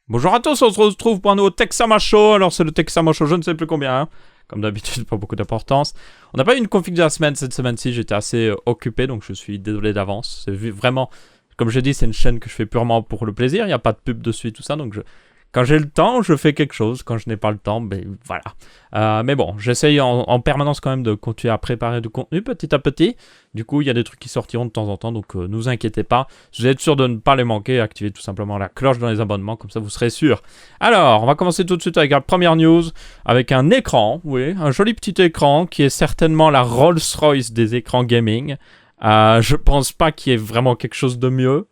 Bonjour à tous, on se retrouve pour un nouveau Texama Show. Alors c'est le Texama Show, je ne sais plus combien, hein. Comme d'habitude, pas beaucoup d'importance. On n'a pas eu une config de la semaine cette semaine-ci, j'étais assez occupé, donc je suis désolé d'avance. C'est vraiment, comme je dis, c'est une chaîne que je fais purement pour le plaisir, il n'y a pas de pub dessus et tout ça, donc quand j'ai le temps, je fais quelque chose. Quand je n'ai pas le temps, ben voilà. Mais bon, j'essaye en permanence quand même de continuer à préparer du contenu petit à petit. Du coup, il y a des trucs qui sortiront de temps en temps, donc ne vous inquiétez pas. Vous êtes sûr de ne pas les manquer, activez tout simplement la cloche dans les abonnements, comme ça vous serez sûr. Alors, on va commencer tout de suite avec la première news, avec un écran, oui, un joli petit écran qui est certainement la Rolls-Royce des écrans gaming. Je pense pas qu'il y ait vraiment quelque chose de mieux,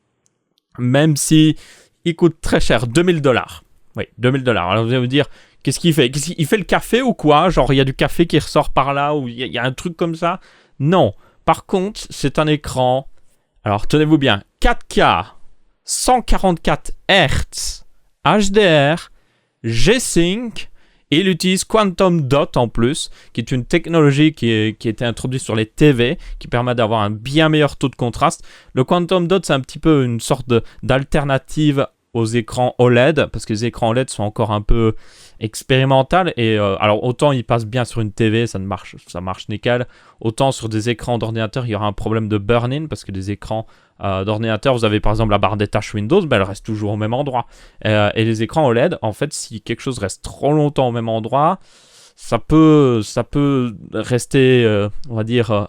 même si il coûte très cher, $2000. Oui, $2000. Alors vous allez me dire, qu'est-ce qu'il fait? Il fait le café ou quoi? Genre il y a du café qui ressort par là, ou il y a un truc comme ça? Non. Par contre, c'est un écran, alors tenez-vous bien, 4K, 144 Hz, HDR, G-Sync, et il utilise Quantum Dot en plus, qui est une technologie qui a été introduite sur les TV, qui permet d'avoir un bien meilleur taux de contraste. Le Quantum Dot, c'est un petit peu une sorte d'alternative aux écrans OLED, parce que les écrans OLED sont encore un peu expérimentaux, et alors autant ils passent bien sur une TV, ça marche nickel, autant sur des écrans d'ordinateur, il y aura un problème de burn-in, parce que les écrans d'ordinateur, vous avez par exemple la barre des tâches Windows, ben, elle reste toujours au même endroit, et les écrans OLED, en fait, si quelque chose reste trop longtemps au même endroit, ça peut rester, on va dire,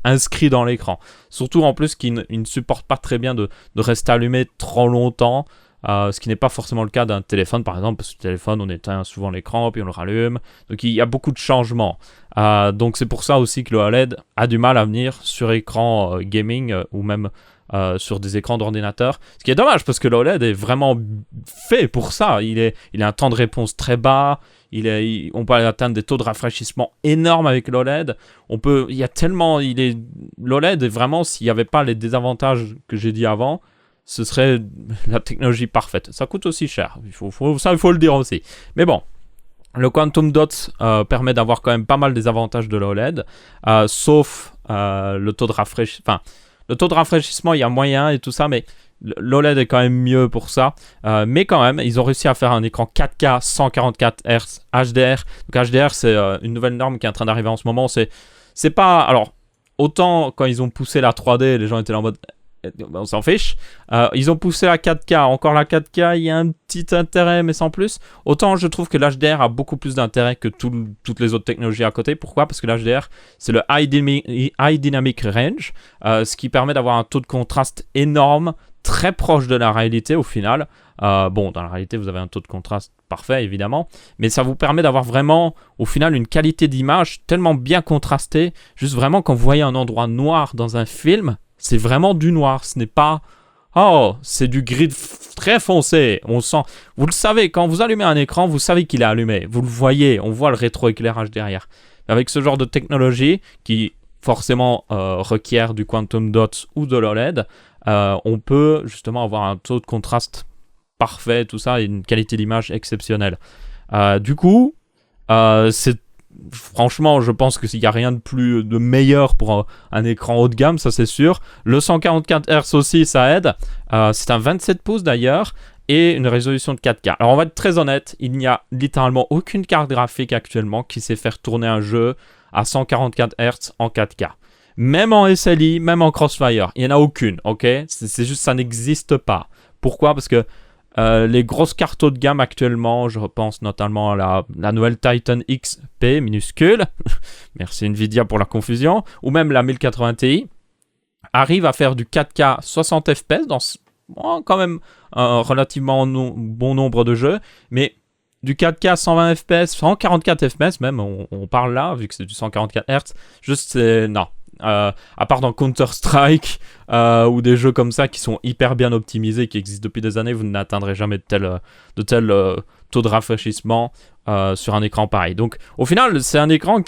inscrit dans l'écran. Surtout en plus qu'il ne supporte pas très bien de rester allumé trop longtemps, ce qui n'est pas forcément le cas d'un téléphone par exemple, parce que le téléphone on éteint souvent l'écran puis on le rallume, donc il y a beaucoup de changements. Donc c'est pour ça aussi que le OLED a du mal à venir sur écran gaming ou même sur des écrans d'ordinateur, ce qui est dommage parce que le OLED est vraiment fait pour ça. Il a un temps de réponse très bas, on peut atteindre des taux de rafraîchissement énormes avec l'OLED. L'OLED est vraiment, s'il n'y avait pas les désavantages que j'ai dit avant, ce serait la technologie parfaite. Ça coûte aussi cher, il faut le dire aussi. Mais bon, le Quantum Dot permet d'avoir quand même pas mal des avantages de l'OLED, sauf le taux de rafraîchissement. Enfin, le taux de rafraîchissement, il y a moyen et tout ça, mais l'OLED est quand même mieux pour ça. Mais quand même, ils ont réussi à faire un écran 4K 144 Hz HDR. Donc HDR, c'est une nouvelle norme qui est en train d'arriver en ce moment. C'est pas... Alors, autant quand ils ont poussé la 3D, les gens étaient là en mode... on s'en fiche. Ils ont poussé la 4K. Encore la 4K, il y a un petit intérêt, mais sans plus. Autant je trouve que l'HDR a beaucoup plus d'intérêt que toutes les autres technologies à côté. Pourquoi? Parce que l'HDR, c'est le High Dynamic Range, ce qui permet d'avoir un taux de contraste énorme, très proche de la réalité au final. Bon, dans la réalité, vous avez un taux de contraste parfait, évidemment, mais ça vous permet d'avoir vraiment, au final, une qualité d'image tellement bien contrastée. Juste vraiment, quand vous voyez un endroit noir dans un film, c'est vraiment du noir, ce n'est pas... Oh, c'est du gris très foncé, on sent... Vous le savez, quand vous allumez un écran, vous savez qu'il est allumé. Vous le voyez, on voit le rétroéclairage derrière. Avec ce genre de technologie, qui forcément requiert du Quantum Dot ou de l'OLED, on peut justement avoir un taux de contraste parfait, tout ça, et une qualité d'image exceptionnelle. Du coup, franchement, je pense qu'il n'y a rien de meilleur pour un écran haut de gamme, ça c'est sûr. Le 144 Hz aussi, ça aide. C'est un 27 pouces d'ailleurs et une résolution de 4K. Alors on va être très honnête, il n'y a littéralement aucune carte graphique actuellement qui sait faire tourner un jeu à 144 Hz en 4K. Même en SLI, même en Crossfire, il n'y en a aucune, ok? C'est juste, ça n'existe pas. Pourquoi? Parce que les grosses cartes haut de gamme actuellement, je pense notamment à la nouvelle Titan XP minuscule, merci Nvidia pour la confusion, ou même la 1080 Ti, arrivent à faire du 4K 60 FPS dans quand même un relativement bon nombre de jeux, mais du 4K 120 FPS, 144 FPS même, on parle là, vu que c'est du 144 Hz, juste c'est... non. À part dans Counter-Strike ou des jeux comme ça qui sont hyper bien optimisés, qui existent depuis des années, vous n'atteindrez jamais de tel taux de rafraîchissement sur un écran pareil. Donc au final, c'est un écran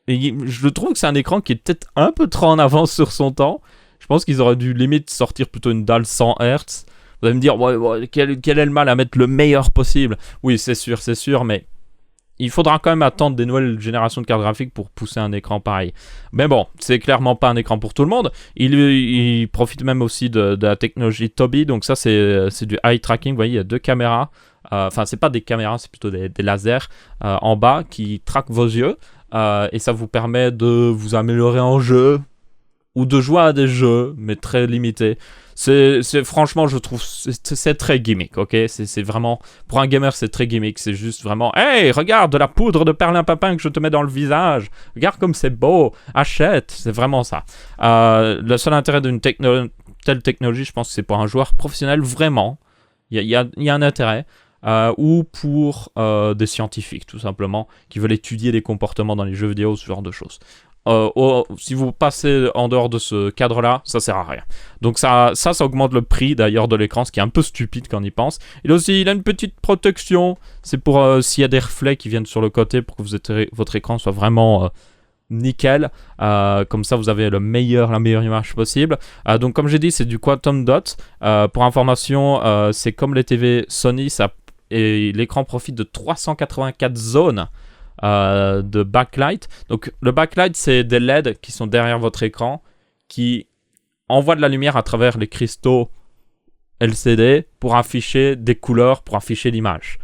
je trouve que c'est un écran qui est peut-être un peu trop en avance sur son temps. Je pense qu'ils auraient dû limite sortir plutôt une dalle 100 Hz. Vous allez me dire, ouais, quel est le mal à mettre le meilleur possible? Oui, c'est sûr, mais il faudra quand même attendre des nouvelles générations de cartes graphiques pour pousser un écran pareil. Mais bon, c'est clairement pas un écran pour tout le monde. Il profite même aussi de la technologie Tobii. Donc ça, c'est du eye tracking. Vous voyez, il y a 2 caméras. Enfin, c'est pas des caméras, c'est plutôt des lasers en bas qui traquent vos yeux. Et ça vous permet de vous améliorer en jeu ou de jouer à des jeux, mais très limités. Franchement, je trouve c'est très gimmick, ok? C'est vraiment, pour un gamer, c'est très gimmick. C'est juste vraiment, hey, regarde de la poudre de perlimpinpin que je te mets dans le visage. Regarde comme c'est beau. Achète. C'est vraiment ça. Le seul intérêt d'une telle technologie, je pense que c'est pour un joueur professionnel, vraiment. Il y a un intérêt. Ou pour des scientifiques, tout simplement, qui veulent étudier les comportements dans les jeux vidéo, ce genre de choses. Si vous passez en dehors de ce cadre-là, ça sert à rien. Donc ça augmente le prix d'ailleurs de l'écran, ce qui est un peu stupide quand on y pense. Il a une petite protection, c'est pour s'il y a des reflets qui viennent sur le côté pour que votre écran soit vraiment nickel. Comme ça vous avez la meilleure image possible. Donc comme j'ai dit, c'est du Quantum Dot. Pour information, c'est comme les TV Sony, et l'écran profite de 384 zones de backlight. Donc le backlight, c'est des LED qui sont derrière votre écran qui envoient de la lumière à travers les cristaux LCD pour afficher des couleurs, pour afficher l'image.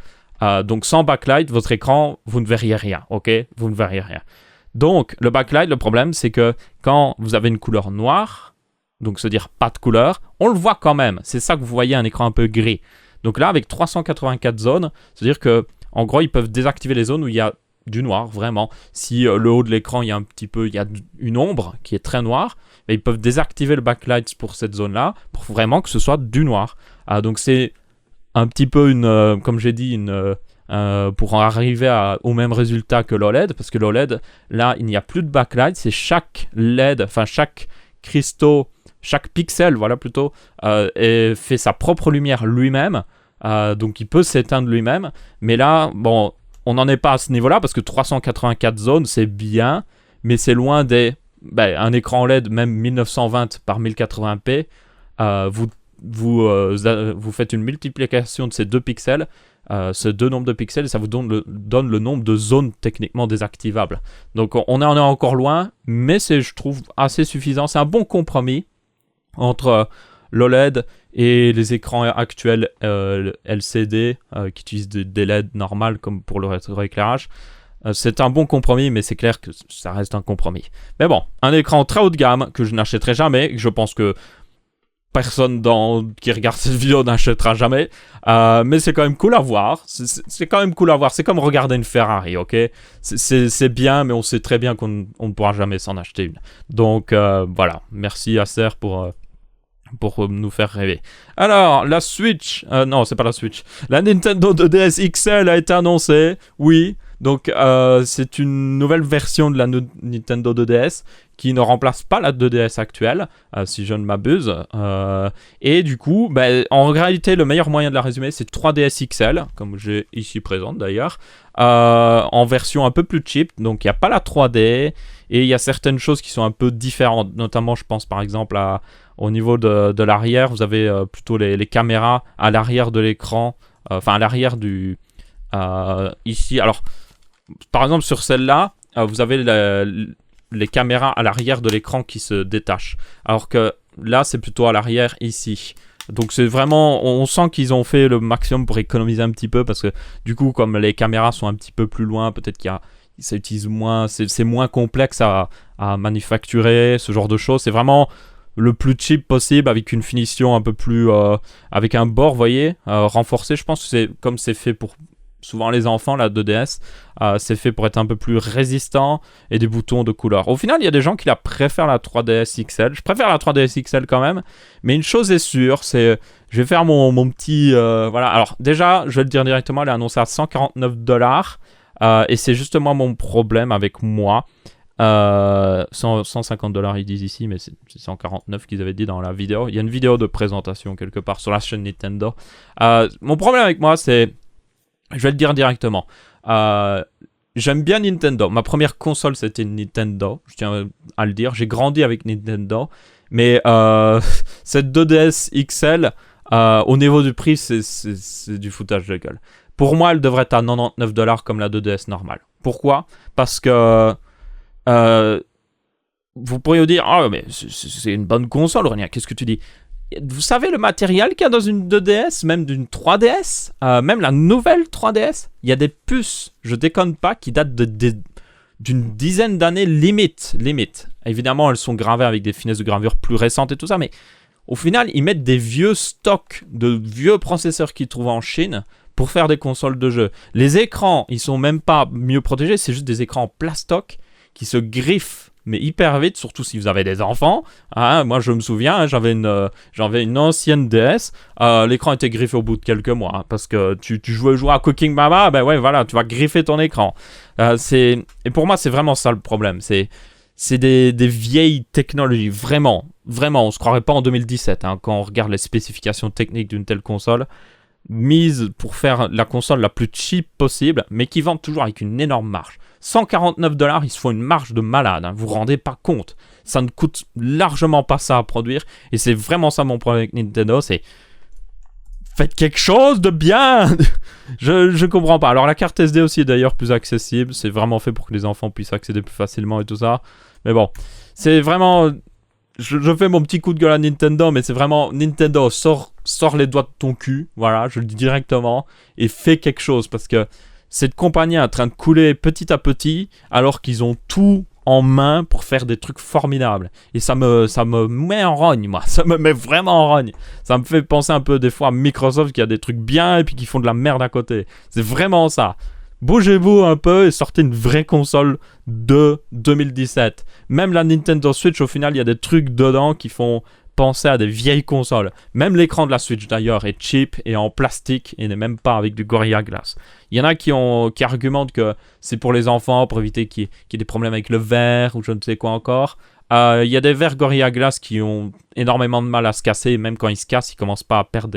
Donc sans backlight, votre écran, vous ne verriez rien, ok? Vous ne verriez rien. Donc le backlight, le problème, c'est que quand vous avez une couleur noire, donc se dire pas de couleur, on le voit quand même. C'est ça que vous voyez, un écran un peu gris. Donc là, avec 384 zones, c'est-à-dire que en gros, ils peuvent désactiver les zones où il y a du noir, vraiment. Si le haut de l'écran, il y a une ombre qui est très noire, mais ils peuvent désactiver le backlight pour cette zone-là, pour vraiment que ce soit du noir. Donc c'est un petit peu comme j'ai dit, pour en arriver au même résultat que l'OLED, parce que l'OLED, là, il n'y a plus de backlight, c'est chaque LED, enfin chaque pixel, voilà plutôt, fait sa propre lumière lui-même, donc il peut s'éteindre lui-même, mais là, bon, on n'en est pas à ce niveau-là, parce que 384 zones, c'est bien, mais c'est loin un écran LED, même 1920 par 1080p, vous faites une multiplication de ces 2 pixels, ces 2 nombres de pixels, et ça vous donne le nombre de zones techniquement désactivables. Donc on en est encore loin, mais c'est, je trouve, assez suffisant. C'est un bon compromis entre l'OLED et les écrans actuels LCD qui utilisent des LED normales comme pour le rétroéclairage. C'est un bon compromis, mais c'est clair que ça reste un compromis. Mais bon, un écran très haut de gamme que je n'achèterai jamais, que je pense que personne qui regarde cette vidéo n'achètera jamais, mais c'est quand même cool à voir. C'est quand même cool à voir. C'est comme regarder une Ferrari, ok? C'est bien, mais on sait très bien qu'on ne pourra jamais s'en acheter une. Donc voilà, merci Acer pour nous faire rêver. Alors, la Switch... non, c'est pas la Switch. La Nintendo 2DS XL a été annoncée, oui. Donc, c'est une nouvelle version de la Nintendo 2DS qui ne remplace pas la 2DS actuelle, si je ne m'abuse. Et du coup, en réalité, le meilleur moyen de la résumer, c'est 3DS XL, comme j'ai ici présente d'ailleurs, en version un peu plus cheap. Donc, il n'y a pas la 3D, et il y a certaines choses qui sont un peu différentes. Notamment, je pense par exemple au niveau de l'arrière, vous avez plutôt les caméras à l'arrière de l'écran, enfin à l'arrière ici. Alors, par exemple, sur celle-là, vous avez les caméras à l'arrière de l'écran qui se détachent. Alors que là, c'est plutôt à l'arrière ici. Donc c'est vraiment, on sent qu'ils ont fait le maximum pour économiser un petit peu, parce que du coup, comme les caméras sont un petit peu plus loin, peut-être ça utilise moins, c'est moins complexe à manufacturer, ce genre de choses. C'est vraiment le plus cheap possible, avec une finition un peu plus, avec un bord, vous voyez, renforcé. Je pense que c'est comme c'est fait pour souvent les enfants, la 2DS, c'est fait pour être un peu plus résistant, et des boutons de couleur. Au final, il y a des gens qui préfèrent la 3DS XL. Je préfère la 3DS XL quand même, mais une chose est sûre, c'est je vais faire mon petit... voilà. Alors déjà, je vais le dire directement, elle est annoncée à $149, et c'est justement mon problème avec moi. 150 $, ils disent ici, mais c'est 149 qu'ils avaient dit dans la vidéo. Il y a une vidéo de présentation quelque part sur la chaîne Nintendo. Mon problème avec moi, c'est... Je vais le dire directement. J'aime bien Nintendo. Ma première console, c'était Nintendo. Je tiens à le dire. J'ai grandi avec Nintendo. Mais cette 2DS XL, au niveau du prix, c'est du foutage de gueule. Pour moi, elle devrait être à 99$ comme la 2DS normale. Pourquoi? Parce que vous pourriez vous dire, ah mais c'est une bonne console, Aurélien, qu'est-ce que tu dis? Vous savez le matériel qu'il y a dans une 2DS, même d'une 3DS, même la nouvelle 3DS, il y a des puces, je déconne pas, qui datent d'une dizaine d'années limite. Évidemment, elles sont gravées avec des finesses de gravure plus récentes et tout ça, mais au final, ils mettent des vieux stocks de vieux processeurs qu'ils trouvent en Chine pour faire des consoles de jeux. Les écrans, ils sont même pas mieux protégés, c'est juste des écrans en plastoc qui se griffent mais hyper vite, surtout si vous avez des enfants. Hein, moi, je me souviens, j'avais une ancienne DS. L'écran était griffé au bout de quelques mois. Hein, parce que tu jouais à Cooking Mama, ben ouais, voilà, tu vas griffer ton écran. Et pour moi, c'est vraiment ça le problème. C'est des vieilles technologies. Vraiment, on se croirait pas en 2017 hein, quand on regarde les spécifications techniques d'une telle console. Mise pour faire la console la plus cheap possible, mais qui vendent toujours avec une énorme marge. 149$, ils se font une marge de malade, hein, vous vous rendez pas compte. Ça ne coûte largement pas ça à produire, et c'est vraiment ça mon problème avec Nintendo, c'est... Faites quelque chose de bien. Je comprends pas. Alors la carte SD aussi est d'ailleurs plus accessible, c'est vraiment fait pour que les enfants puissent accéder plus facilement et tout ça. Mais bon, c'est vraiment... Je fais mon petit coup de gueule à Nintendo, mais c'est vraiment Nintendo, sors les doigts de ton cul, voilà, je le dis directement, et fais quelque chose, parce que cette compagnie est en train de couler petit à petit, alors qu'ils ont tout en main pour faire des trucs formidables. Et ça me met en rogne, moi, ça me met vraiment en rogne. Ça me fait penser un peu des fois à Microsoft qui a des trucs bien et puis qui font de la merde à côté. C'est vraiment ça. Bougez-vous un peu et sortez une vraie console de 2017. Même la Nintendo Switch, au final, il y a des trucs dedans qui font penser à des vieilles consoles. Même l'écran de la Switch, d'ailleurs, est cheap et en plastique et n'est même pas avec du Gorilla Glass. Il y en a qui argumentent que c'est pour les enfants, pour éviter qu'il y ait des problèmes avec le verre ou je ne sais quoi encore. Il y a des verres Gorilla Glass qui ont énormément de mal à se casser et même quand ils se cassent, ils commencent pas à perdre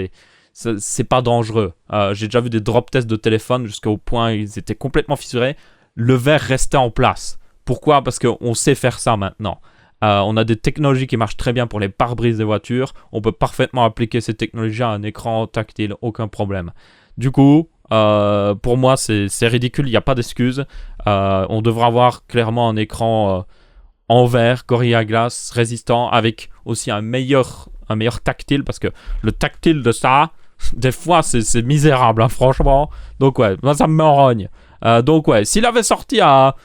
c'est pas dangereux. J'ai déjà vu des drop tests de téléphone jusqu'au point où ils étaient complètement fissurés. Le verre restait en place. Pourquoi? Parce qu'on sait faire ça maintenant. On a des technologies qui marchent très bien pour les pare-brises des voitures. On peut parfaitement appliquer ces technologies à un écran tactile, aucun problème. Du coup, pour moi, c'est ridicule, il n'y a pas d'excuse. On devra avoir clairement un écran en verre, Gorilla Glass, résistant, avec aussi un meilleur tactile, parce que le tactile de ça, des fois, c'est misérable, hein, franchement. Donc ouais, moi, ça me met en rogne. Donc ouais, s'il avait sorti à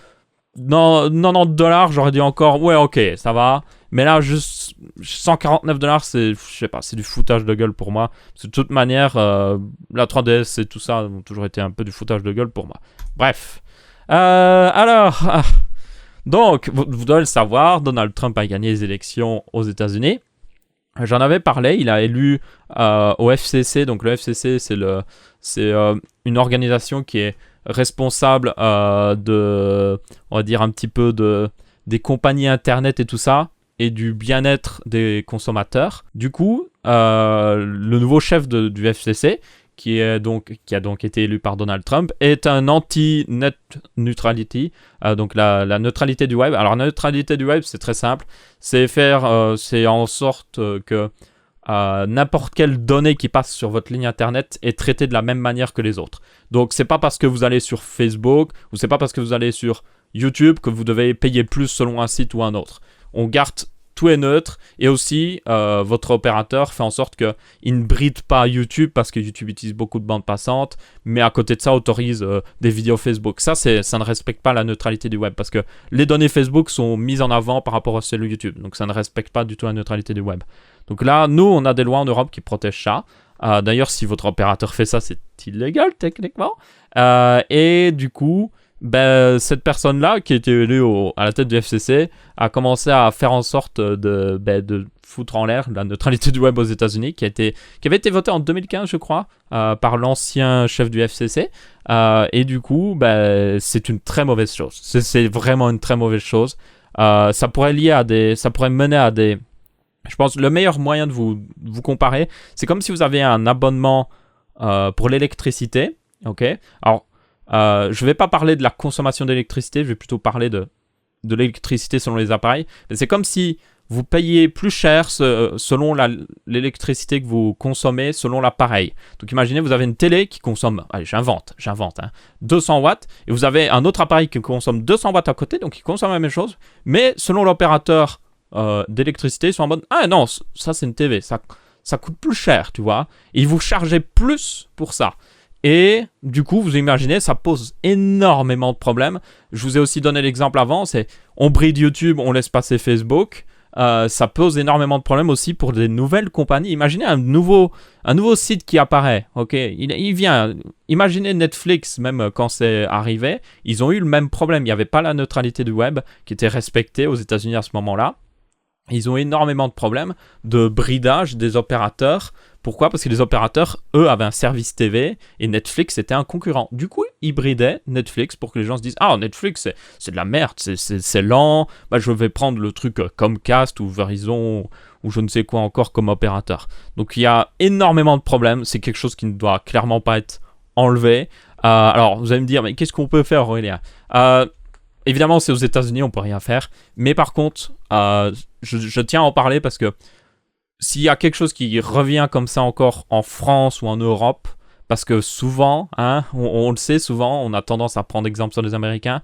90$, j'aurais dit encore, ouais, ok, ça va. Mais là, juste 149$, c'est, je sais pas, c'est du foutage de gueule pour moi. Parce que de toute manière, la 3DS et tout ça ont toujours été un peu du foutage de gueule pour moi. Bref. Donc, vous devez le savoir, Donald Trump a gagné les élections aux États-Unis. J'en avais parlé, il a élu au FCC. Donc le FCC, c'est une organisation qui est responsable on va dire un petit peu des compagnies internet et tout ça, et du bien-être des consommateurs. Du coup, le nouveau chef du FCC, qui a donc été élu par Donald Trump, est un anti-net neutrality, donc la neutralité du web. Alors la neutralité du web, c'est très simple, c'est en sorte que n'importe quelle donnée qui passe sur votre ligne internet est traitée de la même manière que les autres. Donc c'est pas parce que vous allez sur Facebook ou c'est pas parce que vous allez sur YouTube que vous devez payer plus selon un site ou un autre. On garde tout est neutre, et aussi votre opérateur fait en sorte qu'il ne bride pas YouTube parce que YouTube utilise beaucoup de bandes passantes, mais à côté de ça autorise des vidéos Facebook. Ça ne respecte pas la neutralité du web, parce que les données Facebook sont mises en avant par rapport à celles de YouTube, donc ça ne respecte pas du tout la neutralité du web. Donc là, nous, on a des lois en Europe qui protègent ça. D'ailleurs, si votre opérateur fait ça, c'est illégal techniquement. Et du coup, cette personne-là, qui a été élue à la tête du FCC, a commencé à faire en sorte de foutre en l'air la neutralité du web aux États-Unis, qui avait été votée en 2015, je crois, par l'ancien chef du FCC. Et du coup, c'est une très mauvaise chose. C'est vraiment une très mauvaise chose. Ça pourrait mener à des... Je pense le meilleur moyen de vous comparer, c'est comme si vous avez un abonnement pour l'électricité. Ok. Alors, je ne vais pas parler de la consommation d'électricité, je vais plutôt parler de l'électricité selon les appareils. Mais c'est comme si vous payez plus cher selon l'électricité que vous consommez, selon l'appareil. Donc imaginez, vous avez une télé qui consomme, allez, j'invente, 200 watts, et vous avez un autre appareil qui consomme 200 watts à côté, donc qui consomme la même chose, mais selon l'opérateur d'électricité, ils sont en mode, ah non, ça c'est une TV, ça coûte plus cher, tu vois, et ils vous chargent plus pour ça. Et du coup, vous imaginez, ça pose énormément de problèmes. Je vous ai aussi donné l'exemple avant, c'est on bride YouTube, on laisse passer Facebook. Ça pose énormément de problèmes aussi pour des nouvelles compagnies. Imaginez un nouveau site qui apparaît. Ok, il vient. Imaginez Netflix, même quand c'est arrivé, ils ont eu le même problème. Il n'y avait pas la neutralité du web qui était respectée aux États-Unis à ce moment-là. Ils ont énormément de problèmes de bridage des opérateurs. Pourquoi ? Parce que les opérateurs, eux, avaient un service TV et Netflix était un concurrent. Du coup, ils bridaient Netflix pour que les gens se disent « Ah, Netflix, c'est de la merde, c'est lent. Bah, je vais prendre le truc Comcast ou Verizon ou je ne sais quoi encore comme opérateur. » Donc, il y a énormément de problèmes. C'est quelque chose qui ne doit clairement pas être enlevé. Alors, vous allez me dire « Mais qu'est-ce qu'on peut faire, Aurélien ?» Évidemment, c'est aux États-Unis, on peut rien faire. Mais par contre, je tiens à en parler parce que s'il y a quelque chose qui revient comme ça encore en France ou en Europe, parce que souvent, hein, on le sait souvent, on a tendance à prendre exemple sur les Américains,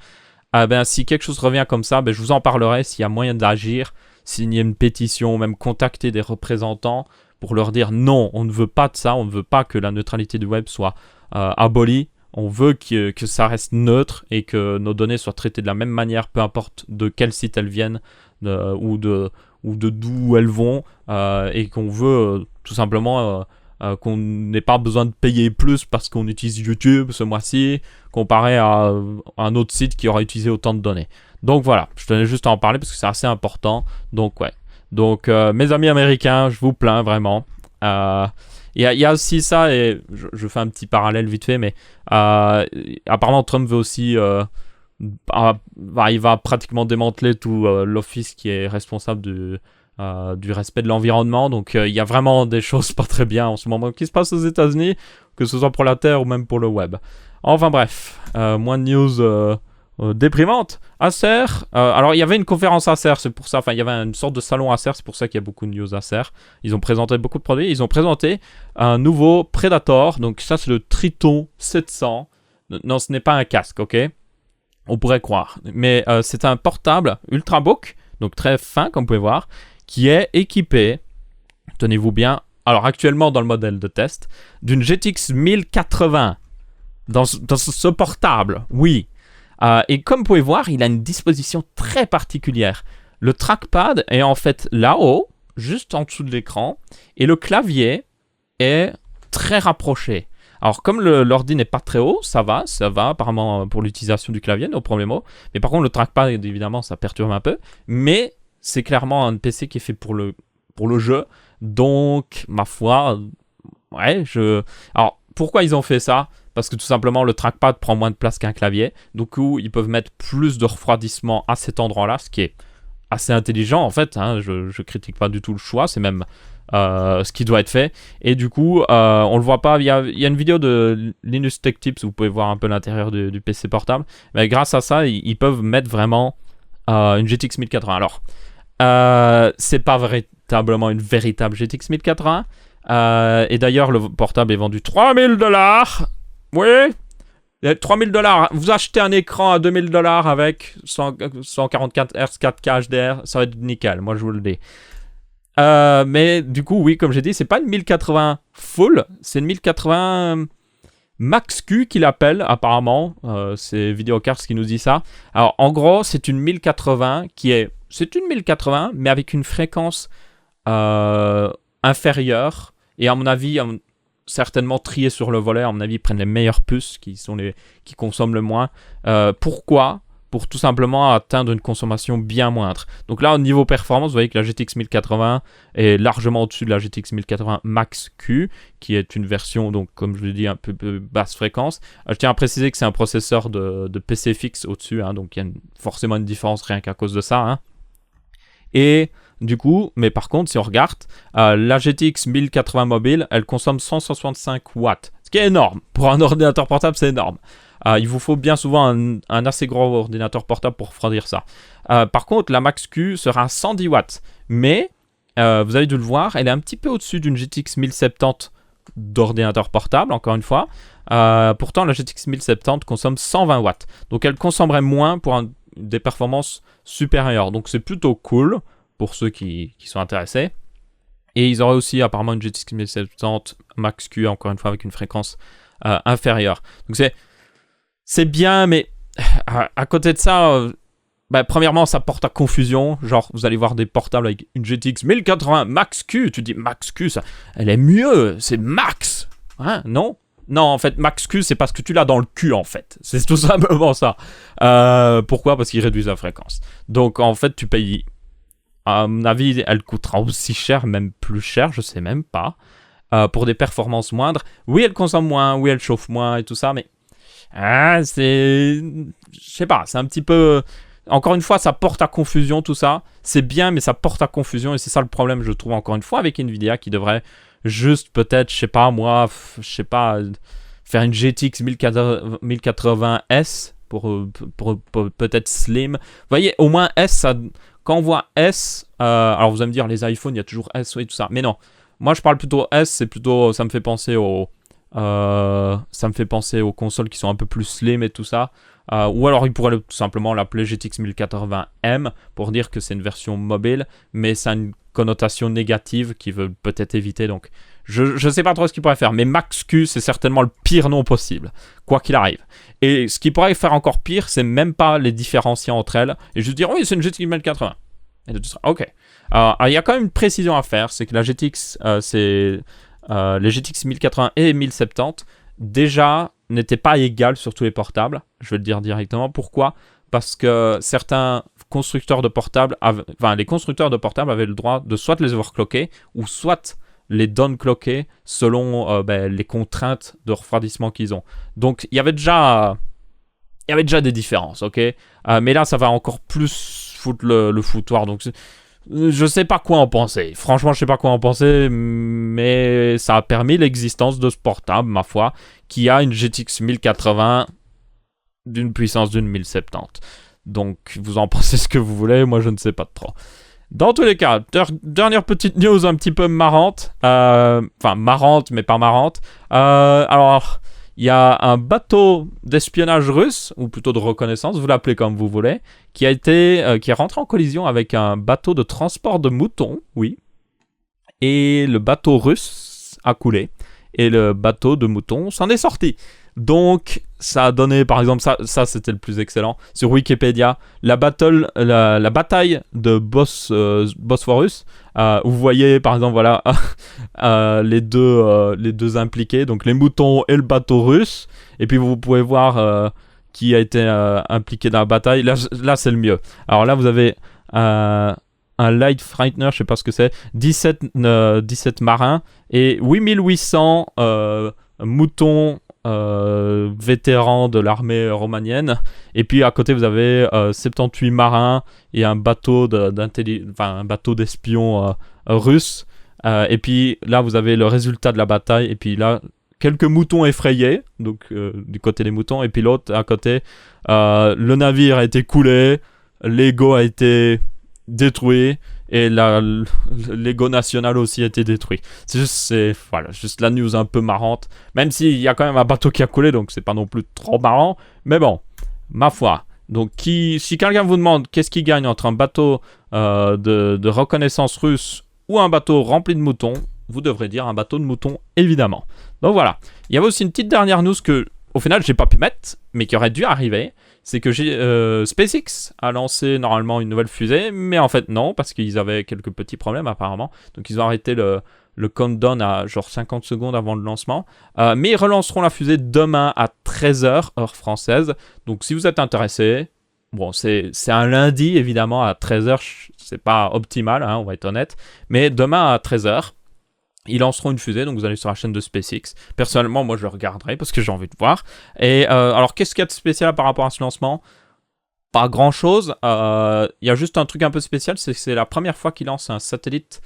si quelque chose revient comme ça, je vous en parlerai s'il y a moyen d'agir, signer une pétition, même contacter des représentants pour leur dire non, on ne veut pas de ça, on ne veut pas que la neutralité du web soit abolie. On veut que ça reste neutre et que nos données soient traitées de la même manière, peu importe de quel site elles viennent ou de d'où elles vont, et qu'on veut tout simplement qu'on n'ait pas besoin de payer plus parce qu'on utilise YouTube ce mois-ci, comparé à un autre site qui aura utilisé autant de données. Donc voilà, je tenais juste à en parler parce que c'est assez important. Donc ouais. Donc mes amis américains, je vous plains vraiment. Il y a aussi ça, et je fais un petit parallèle vite fait, mais apparemment Trump veut aussi, il va pratiquement démanteler tout l'office qui est responsable du respect de l'environnement. Donc il y a vraiment des choses pas très bien en ce moment qui se passent aux États-Unis, que ce soit pour la Terre ou même pour le web. Enfin bref, moins de news déprimante. Acer, alors il y avait une conférence Acer, c'est pour ça, il y avait une sorte de salon Acer, c'est pour ça qu'il y a beaucoup de news Acer. Ils ont présenté beaucoup de produits, ils ont présenté un nouveau Predator, donc ça c'est le Triton 700. Non, ce n'est pas un casque, ok ? On pourrait croire, mais c'est un portable Ultrabook, donc très fin comme vous pouvez voir, qui est équipé, tenez-vous bien, alors actuellement dans le modèle de test, d'une GTX 1080 dans ce portable, oui. Et comme vous pouvez voir, il a une disposition très particulière. Le trackpad est en fait là-haut, juste en dessous de l'écran, et le clavier est très rapproché. Alors comme l'ordi n'est pas très haut, ça va apparemment pour l'utilisation du clavier, no problemo. Mais par contre le trackpad, évidemment, ça perturbe un peu. Mais c'est clairement un PC qui est fait pour le jeu. Donc, ma foi, ouais, Alors, pourquoi ils ont fait ça ? Parce que tout simplement, le trackpad prend moins de place qu'un clavier. Du coup, ils peuvent mettre plus de refroidissement à cet endroit-là, ce qui est assez intelligent en fait. Hein. Je critique pas du tout le choix, c'est même ce qui doit être fait. Et du coup, on le voit pas. Il y a une vidéo de Linus Tech Tips où vous pouvez voir un peu l'intérieur du PC portable. Mais grâce à ça, ils peuvent mettre vraiment une GTX 1080. Alors, c'est pas véritablement une véritable GTX 1080. Et d'ailleurs, le portable est vendu $3000. Oui, $3000. Vous achetez un écran à $2000 avec 144 Hz 4K HDR, ça va être nickel, moi je vous le dis. Mais du coup, oui, comme j'ai dit, c'est pas une 1080 full, c'est une 1080 Max Q qu'il appelle apparemment. C'est Videocars qui nous dit ça. Alors en gros, c'est une 1080 c'est une 1080, mais avec une fréquence inférieure. Et à mon avis, certainement triés sur le volet. À mon avis, ils prennent les meilleures puces qui consomment le moins. Pourquoi ? Pour tout simplement atteindre une consommation bien moindre. Donc là, au niveau performance, vous voyez que la GTX 1080 est largement au-dessus de la GTX 1080 Max Q, qui est une version, donc comme je l'ai dit, un peu basse fréquence. Je tiens à préciser que c'est un processeur de PC fixe au-dessus, hein, donc il y a forcément une différence rien qu'à cause de ça. Hein. Et du coup, mais par contre, si on regarde, la GTX 1080 mobile, elle consomme 165 watts, ce qui est énorme. Pour un ordinateur portable, c'est énorme. Il vous faut bien souvent un assez gros ordinateur portable pour refroidir ça. Par contre, la Max-Q sera à 110 watts. Mais, vous avez dû le voir, elle est un petit peu au-dessus d'une GTX 1070 d'ordinateur portable, encore une fois. Pourtant, la GTX 1070 consomme 120 watts. Donc, elle consommerait moins pour des performances supérieures. Donc, c'est plutôt cool pour ceux qui sont intéressés. Et ils auraient aussi apparemment une GTX 1070 Max-Q, encore une fois, avec une fréquence inférieure. Donc, c'est bien, mais à côté de ça... premièrement, ça porte à confusion. Genre, vous allez voir des portables avec une GTX 1080 Max-Q. Tu dis Max-Q, ça, elle est mieux. C'est Max. Hein, non? Non, en fait, Max-Q, c'est parce que tu l'as dans le cul, en fait. C'est tout simplement ça. Pourquoi? Parce qu'ils réduisent la fréquence. Donc, en fait, tu payes... À mon avis, elle coûtera aussi cher, même plus cher, je sais même pas. Pour des performances moindres. Oui, elle consomme moins, oui, elle chauffe moins et tout ça, mais... c'est... Je sais pas, c'est un petit peu... Encore une fois, ça porte à confusion tout ça. C'est bien, mais ça porte à confusion et c'est ça le problème, je trouve, encore une fois, avec Nvidia qui devrait juste peut-être, je sais pas moi, faire une GTX 1080S pour peut-être slim. Vous voyez, au moins S, ça, quand on voit S, alors vous allez me dire, les iPhones, il y a toujours S et tout ça. Mais non, moi je parle plutôt S, c'est plutôt, ça me fait penser aux consoles qui sont un peu plus slim et tout ça. Ou alors il pourrait tout simplement l'appeler GTX 1080M pour dire que c'est une version mobile, mais ça a une connotation négative qu'ils veulent peut-être éviter. Donc je sais pas trop ce qu'ils pourraient faire, mais Max-Q c'est certainement le pire nom possible, quoi qu'il arrive. Et ce qu'ils pourraient faire encore pire, c'est même pas les différencier entre elles et juste dire oui, c'est une GTX 1080. Et tu seras ok. Il y a quand même une précision à faire, c'est que la GTX, les GTX 1080 et 1070 déjà n'étaient pas égales sur tous les portables. Je vais le dire directement. Pourquoi? Parce que certains constructeurs de portables, les constructeurs de portables avaient le droit de soit les overclocker ou soit les downclocker selon les contraintes de refroidissement qu'ils ont. Donc il y avait déjà des différences, ok. Mais là ça va encore plus foutre le foutoir. Donc je sais pas quoi en penser. Franchement, je sais pas quoi en penser, mais ça a permis l'existence de ce portable, ma foi, qui a une GTX 1080 d'une puissance d'une 1070. Donc, vous en pensez ce que vous voulez, moi je ne sais pas trop. Dans tous les cas, dernière petite news un petit peu marrante. Enfin, marrante, mais pas marrante. Alors... Il y a un bateau d'espionnage russe, ou plutôt de reconnaissance, vous l'appelez comme vous voulez, qui est rentré en collision avec un bateau de transport de moutons, oui. Et le bateau russe a coulé. Et le bateau de moutons s'en est sorti. Donc, ça a donné, par exemple, ça c'était le plus excellent, sur Wikipédia, la bataille de Bosphorus, où vous voyez, par exemple, voilà, les deux impliqués, donc les moutons et le bateau russe, et puis vous pouvez voir qui a été impliqué dans la bataille. Là c'est le mieux. Alors là, vous avez un Light Frightener, je sais pas ce que c'est, 17 marins, et 8800 moutons vétérans de l'armée romanienne, et puis à côté vous avez 78 marins et un bateau d'espions russes, et puis là vous avez le résultat de la bataille, et puis là quelques moutons effrayés, donc du côté des moutons, et puis l'autre à côté, le navire a été coulé, l'Ego a été détruit, et l'Ego national aussi a été détruit. C'est juste la news un peu marrante. Même s'il y a quand même un bateau qui a coulé, donc c'est pas non plus trop marrant. Mais bon, ma foi. Donc si quelqu'un vous demande qu'est-ce qui gagne entre un bateau de reconnaissance russe ou un bateau rempli de moutons, vous devrez dire un bateau de moutons, évidemment. Donc voilà. Il y avait aussi une petite dernière news que, au final, j'ai pas pu mettre, mais qui aurait dû arriver. C'est que SpaceX a lancé normalement une nouvelle fusée, mais en fait non, parce qu'ils avaient quelques petits problèmes apparemment. Donc ils ont arrêté le countdown à genre 50 secondes avant le lancement. Mais ils relanceront la fusée demain à 13h, heure française. Donc si vous êtes intéressé, bon c'est un lundi évidemment à 13h, c'est pas optimal, hein, on va être honnête. Mais demain à 13h, ils lanceront une fusée, donc vous allez sur la chaîne de SpaceX. Personnellement, moi je le regarderai parce que j'ai envie de voir. Et alors, qu'est-ce qu'il y a de spécial par rapport à ce lancement? Pas grand chose. Il y a juste un truc un peu spécial, c'est que c'est la première fois qu'ils lancent un satellite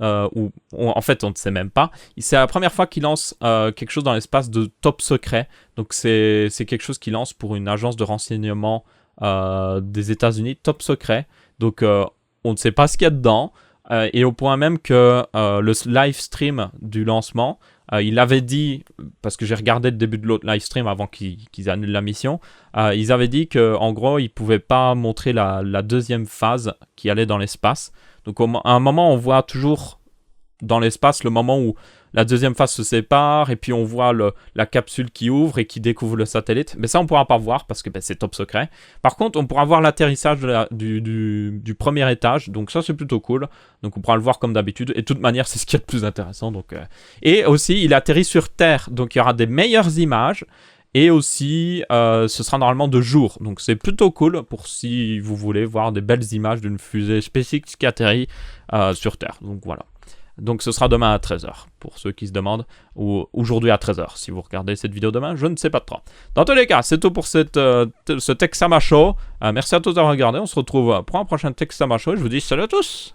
en fait on ne sait même pas. C'est la première fois qu'il lance quelque chose dans l'espace de top secret. Donc c'est quelque chose qu'il lance pour une agence de renseignement des États-Unis, top secret. Donc on ne sait pas ce qu'il y a dedans. Et au point même que le live stream du lancement, il avait dit, parce que j'ai regardé le début de l'autre live stream avant qu'ils annulent la mission, ils avaient dit qu'en gros, ils ne pouvaient pas montrer la deuxième phase qui allait dans l'espace. Donc à un moment, on voit toujours dans l'espace le moment où la deuxième phase se sépare et puis on voit la capsule qui ouvre et qui découvre le satellite. Mais ça, on ne pourra pas voir parce que c'est top secret. Par contre, on pourra voir l'atterrissage du premier étage. Donc ça, c'est plutôt cool. Donc on pourra le voir comme d'habitude. Et de toute manière, c'est ce qui est le plus intéressant. Donc, Et aussi, il atterrit sur Terre. Donc il y aura des meilleures images. Et aussi, ce sera normalement de jour. Donc c'est plutôt cool pour si vous voulez voir des belles images d'une fusée SpaceX qui atterrit sur Terre. Donc voilà. Donc ce sera demain à 13h, pour ceux qui se demandent, ou aujourd'hui à 13h, si vous regardez cette vidéo demain, je ne sais pas trop. Dans tous les cas, c'est tout pour ce Tech Sama Show. Merci à tous d'avoir regardé, on se retrouve pour un prochain Tech Sama Show, et je vous dis salut à tous.